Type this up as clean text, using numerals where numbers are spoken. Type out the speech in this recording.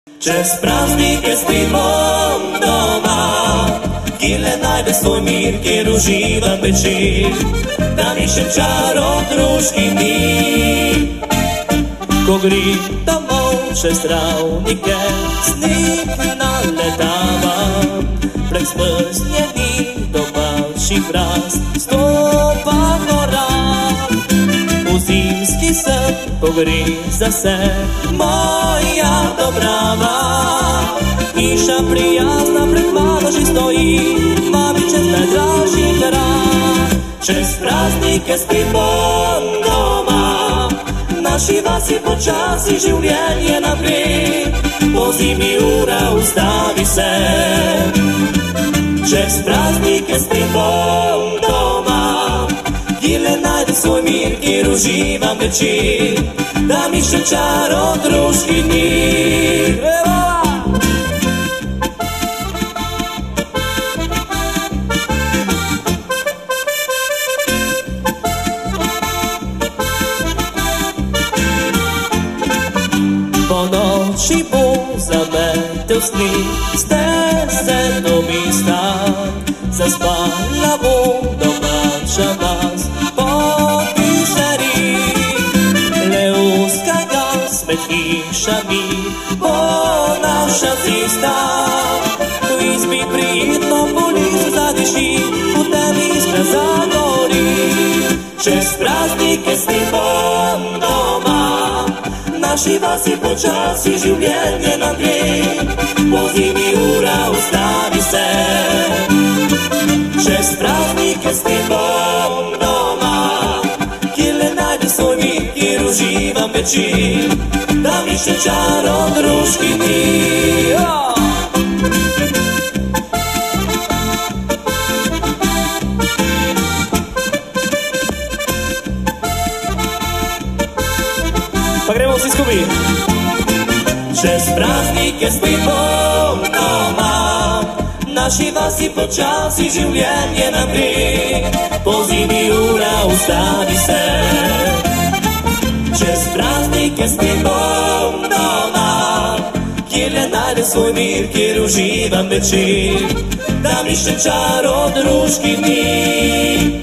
Čez praznike spimo doma, kjer najde svoj mir, kjer uživa večer, da nišem čarov družki ni. Ko gre domov čez travnike, snik naletava, prek smrznjenih domačih vraz stopa gora. V zimski sen pogre zase moja dobrava. Hiša prijazna pred mano že stoji, mami čez najdražji grad. Čez praznike spimo doma, naši vasi počasi življenje naprej, po zimi ura ustavi se. Čez praznike spimo doma, kjer najde svoj mir, kjer uživam večer, da mi še čaro družki ni. Po noči bo zametel snik, steze do mesta, zaspala bo domača vas po pizeri. Le ozka gas med hišami bo naša cesta, v izbi prijetno polizu zadiši, v temi iskra zagori. Čez praznike spimo doma, naši vasi počasi življenje naprej, po zimi ura ustavi se. Čez praznike spimo doma, kjer najde svoj mir, kjer uživam večer, da mi še čaro družki ni. Pa gremo vsi skupaj. Čez praznike spimo doma, naši vasi počasi življenje naprej, po zimi ura ustavi se. Čez praznike spimo doma, kjer najde svoj mir, kjer uživam večer, da mi še čaro družki ni.